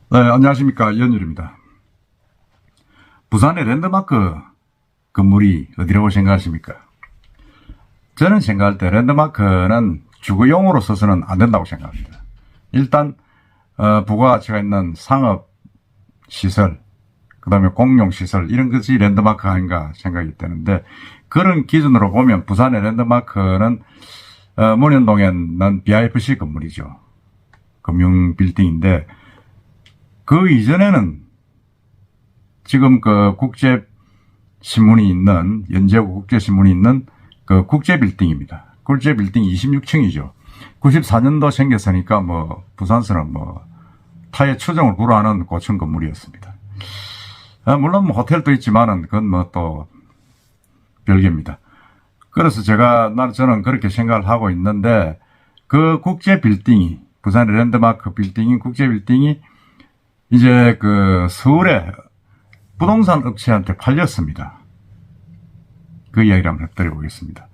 네, 안녕하십니까. 연율입니다. 부산의 랜드마크 건물이 어디라고 생각하십니까? 저는 생각할 때 랜드마크는 주거용으로 써서는 안 된다고 생각합니다. 일단 부가가치가 있는 상업시설, 그 다음에 공용시설 이런 것이 랜드마크 아닌가 생각이 되는데, 그런 기준으로 보면 부산의 랜드마크는 문현동에 있는 BIFC 건물이죠. 금융빌딩인데, 그 이전에는 지금 그 국제신문이 있는, 연제구 국제신문이 있는 그 국제빌딩입니다. 국제빌딩 26층이죠. 94년도 생겼으니까 뭐 부산서는 뭐 타의 추종을 불허하는 고층 건물이었습니다. 물론 뭐 호텔도 있지만은 그건 뭐 또 별개입니다. 그래서 저는 그렇게 생각을 하고 있는데, 그 국제빌딩이, 부산의 랜드마크 빌딩인 국제빌딩이 이제 그 서울의 부동산 업체한테 팔렸습니다. 그 이야기를 한번 해드려보겠습니다.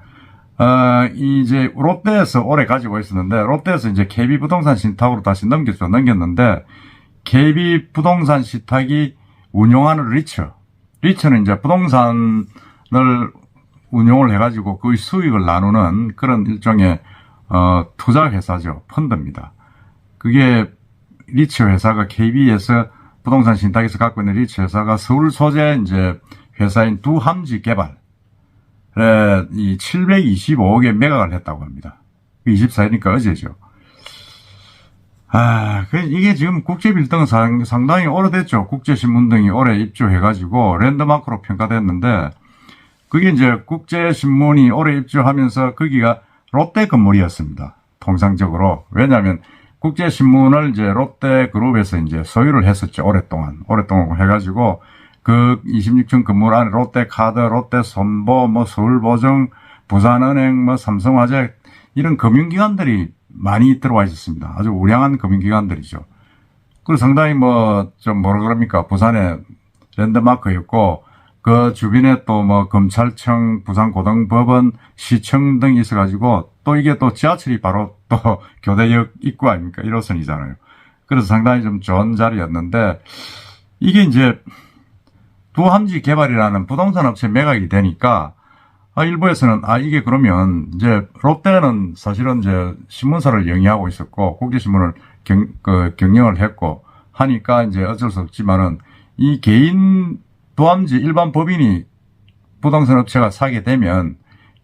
이제 롯데에서 오래 가지고 있었는데, 롯데에서 이제 KB부동산 신탁으로 다시 넘겼는데, KB부동산 신탁이 운용하는 리츠는 이제 부동산을 운용을 해가지고 그 수익을 나누는 그런 일종의 투자 회사죠. 펀드입니다. 그게 리츠 회사가 KB에서 부동산 신탁에서 갖고 있는 리츠 회사가 서울 소재 이제 회사인 두함지 개발에 이 725억에 매각을 했다고 합니다. 24일이니까 어제죠. 이게 지금 국제빌딩은 상당히 오래됐죠. 국제신문 등이 올해 입주해가지고 랜드마크로 평가됐는데, 그게 이제 국제신문이 올해 입주하면서 거기가 롯데 건물이었습니다. 통상적으로. 왜냐하면 국제신문을 이제 롯데그룹에서 이제 소유를 했었죠. 오랫동안 해가지고 그 26층 건물 안에 롯데카드, 롯데손보, 뭐 서울보증, 부산은행, 뭐 삼성화재 이런 금융기관들이 많이 들어와 있었습니다. 아주 우량한 금융기관들이죠. 그리고 상당히 뭐 좀 뭐라 그럽니까, 부산의 랜드마크였고, 그 주변에 또 뭐 검찰청, 부산고등법원, 시청 등이 있어가지고, 또 이게 또 지하철이 바로 또 교대역 입구 아닙니까? 1호선이잖아요. 그래서 상당히 좀 좋은 자리였는데, 이게 이제 두함지 개발이라는 부동산 업체 매각이 되니까, 일부에서는, 이게 그러면 이제 롯데는 사실은 이제 신문사를 영위하고 있었고, 국제신문을 경영을 했고 하니까 이제 어쩔 수 없지만은, 이 개인 두함지 일반 법인이 부동산 업체가 사게 되면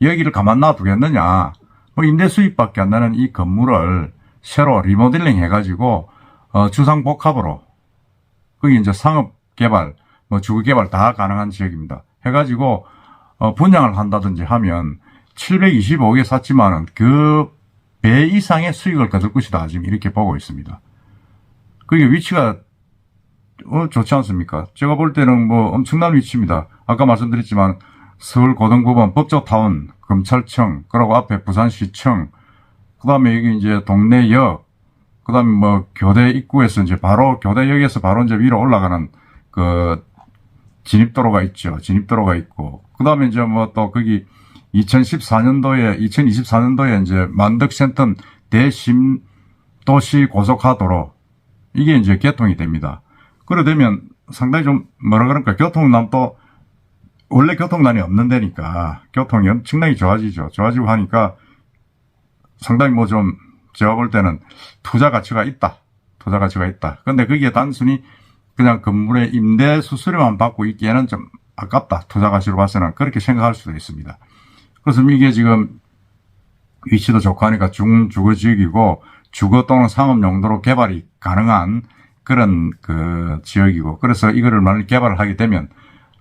여기를 가만 놔두겠느냐. 뭐 임대 수익밖에 안 나는 이 건물을 새로 리모델링 해가지고, 주상복합으로, 거기 이제 상업개발, 뭐 주거개발 다 가능한 지역입니다. 해가지고, 분양을 한다든지 하면 725억에 샀지만은 그 배 이상의 수익을 거둘 것이다. 지금 이렇게 보고 있습니다. 그게 위치가 좋지 않습니까? 제가 볼 때는 뭐 엄청난 위치입니다. 아까 말씀드렸지만 서울고등법원, 법조타운, 검찰청, 그리고 앞에 부산시청, 그 다음에 여기 이제 동네역, 그 다음에 뭐 교대 입구에서 이제 바로 교대역에서 바로 이제 위로 올라가는 그 진입도로가 있죠. 진입도로가 있고, 그 다음에 이제 뭐 또 거기 2024년도에 이제 만덕센터 대심도시 고속화도로, 이게 이제 개통이 됩니다. 그래 되면 상당히 좀 뭐라 그럴까, 교통난도 원래 교통난이 없는 데니까 교통이 엄청나게 좋아지고 하니까 상당히 뭐 좀 제가 볼 때는 투자 가치가 있다. 근데 그게 단순히 그냥 건물의 임대 수수료만 받고 있기에는 좀 아깝다. 투자 가치로 봐서는 그렇게 생각할 수도 있습니다. 그래서 이게 지금 위치도 좋고 하니까 중주거지역이고, 주거 또는 상업 용도로 개발이 가능한 그런 그 지역이고, 그래서 이거를 만약 개발을 하게 되면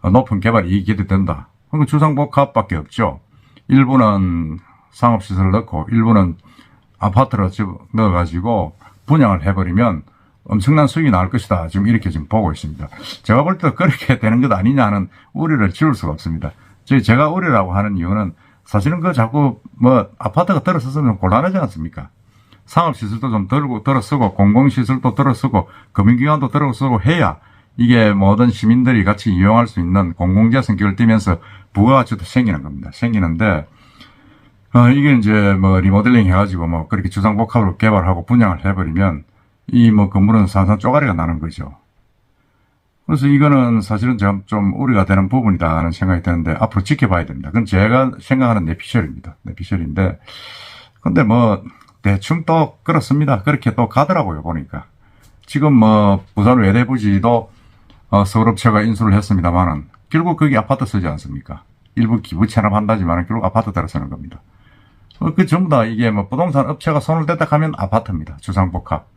높은 개발 이익이 기대된다. 그럼 주상복합밖에 없죠. 일부는 상업시설을 넣고 일부는 아파트를 넣어가지고 분양을 해버리면 엄청난 수익이 나올 것이다. 지금 이렇게 지금 보고 있습니다. 제가 볼 때도 그렇게 되는 것 아니냐는 우려를 지울 수가 없습니다. 제가 우려라고 하는 이유는 사실은 그 자꾸 뭐 아파트가 들어서면 곤란하지 않습니까? 상업시설도 좀 들어쓰고 공공시설도 들어쓰고 금융기관도 들어쓰고 해야 이게 모든 시민들이 같이 이용할 수 있는 공공재생 결되면서 부가가치도 생기는 겁니다. 생기는데, 이게 이제 뭐 리모델링 해가지고 뭐 그렇게 주상복합으로 개발하고 분양을 해버리면 이 뭐 건물은 산산 쪼가리가 나는 거죠. 그래서 이거는 사실은 좀 우려가 되는 부분이다 하는 생각이 드는데 앞으로 지켜봐야 됩니다. 그건 제가 생각하는 내피셜입니다. 내피셜인데 근데 뭐 대충 또 그렇습니다. 그렇게 또 가더라고요. 보니까 지금 뭐 부산 외대부지도 서울업체가 인수를 했습니다만은 결국 거기 아파트 쓰지 않습니까? 일부 기부 체납한다지만 결국 아파트 따라 쓰는 겁니다. 그 전부 다 이게 뭐 부동산 업체가 손을 댔다 하면 아파트입니다. 주상복합.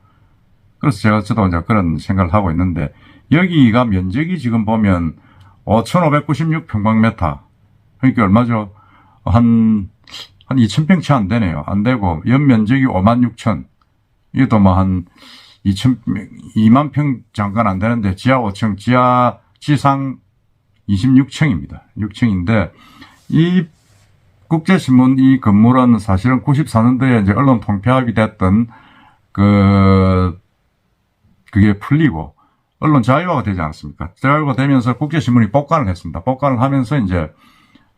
그래서 저도 이제 그런 생각을 하고 있는데 여기가 면적이 지금 보면 5,596평방미터. 그러니까 얼마죠? 한 2,000평 채 안 되네요. 안 되고 연면적이 56,000. 이것도 뭐 한 2만 평 잠깐 안 되는데 지하 5층, 지상 26층입니다. 6층인데 이 국제신문 이 건물은 사실은 94년도에 이제 언론 통폐합이 됐던 그게 풀리고 언론 자유화가 되지 않았습니까? 자유화가 되면서 국제신문이 복관을 했습니다. 복관을 하면서 이제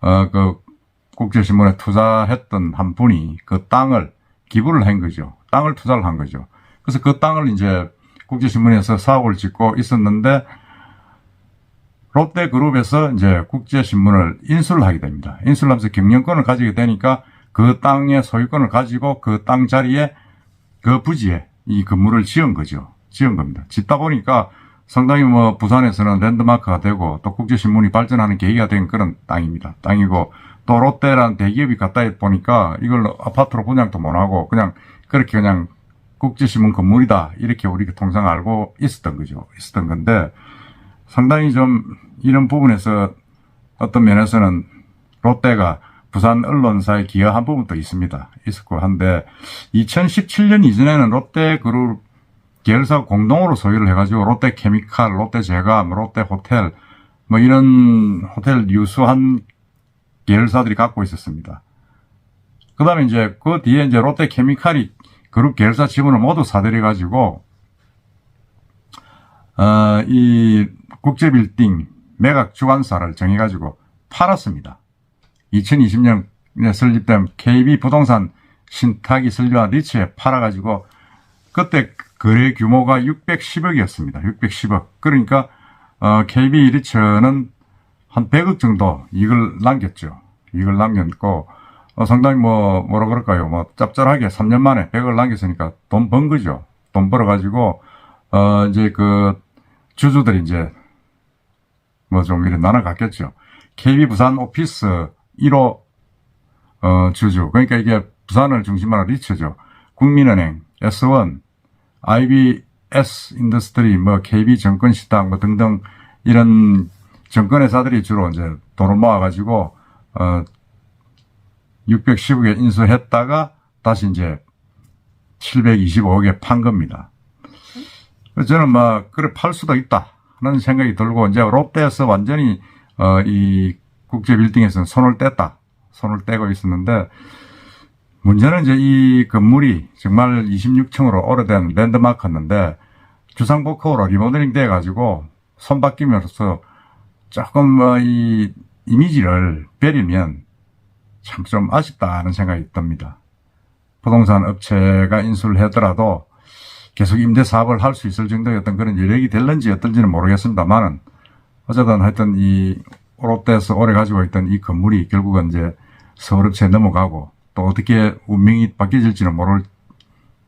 그 국제신문에 투자했던 한 분이 그 땅을 기부를 한 거죠. 땅을 투자를 한 거죠. 그래서 그 땅을 이제 국제신문에서 사업을 짓고 있었는데 롯데그룹에서 이제 국제신문을 인수를 하게 됩니다. 인수를 하면서 경영권을 가지게 되니까 그 땅의 소유권을 가지고 그 땅 자리에 그 부지에 이 건물을 지은 거죠. 지은 겁니다. 짓다 보니까 상당히 뭐 부산에서는 랜드마크가 되고 또 국제신문이 발전하는 계기가 된 그런 땅입니다. 땅이고 또 롯데라는 대기업이 갖다 보니까 이걸 아파트로 분양도 못하고 그냥 그렇게 그냥 국제신문 건물이다 이렇게 우리가 통상 알고 있었던 거죠. 있었던 건데 상당히 좀 이런 부분에서 어떤 면에서는 롯데가 부산 언론사에 기여한 부분도 있습니다. 있었고 한데 2017년 이전에는 롯데그룹 계열사 공동으로 소유를 해가지고 롯데케미칼, 롯데제감, 롯데호텔 뭐 이런 호텔 유수한 계열사들이 갖고 있었습니다. 그 다음에 이제 그 뒤에 이제 롯데케미칼이 그룹 계열사 지분을 모두 사들여가지고 이 국제빌딩 매각 주관사를 정해가지고 팔았습니다. 2020년에 설립된 KB부동산 신탁이 설립한 리츠에 팔아가지고 그때 거래 규모가 610억이었습니다. 610억. 그러니까 KB 리츠는 한 100억 정도 이익을 남겼죠. 이익을 남겼고 상당히 뭐라 그럴까요? 뭐 짭짤하게 3년 만에 100억을 남겼으니까 돈 번 거죠. 돈 벌어가지고 이제 그 주주들이 이제 뭐 좀 이렇게 나눠갔겠죠. KB 부산 오피스 1호 주주. 그러니까 이게 부산을 중심으로 한 리츠죠. 국민은행, S1, IBS 인더스트리, 뭐 KB 정권시장 뭐 등등 이런 정권회사들이 주로 이제 돈을 모아가지고 610억에 인수했다가 다시 이제 725억에 판 겁니다. 저는 막 그래 팔 수도 있다 하는 생각이 들고 이제 롯데에서 완전히 이 국제빌딩에서는 손을 떼고 있었는데 문제는 이제 이 건물이 정말 26층으로 오래된 랜드마크였는데 주상복합으로 리모델링 돼 가지고 손 바뀌면서 조금 이 이미지를 버리면 참 좀 아쉽다 하는 생각이 듭니다. 부동산 업체가 인수를 하더라도 계속 임대 사업을 할 수 있을 정도의 어떤 그런 여력이 될는지 어떨지는 모르겠습니다만은 어쨌든 하여튼 이 롯데에서 오래 가지고 있던 이 건물이 결국은 이제 서울업체에 넘어가고 또 어떻게 운명이 바뀌어질지는 모를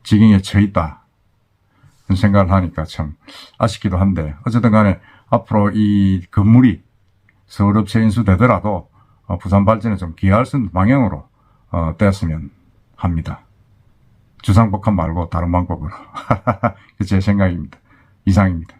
지경에 처해 있다. 그런 생각을 하니까 참 아쉽기도 한데 어쨌든 간에 앞으로 이 건물이 서울업체 인수되더라도 부산 발전에 좀 기여할 수 있는 방향으로 되었으면 합니다. 주상복합 말고 다른 방법으로. 제 생각입니다. 이상입니다.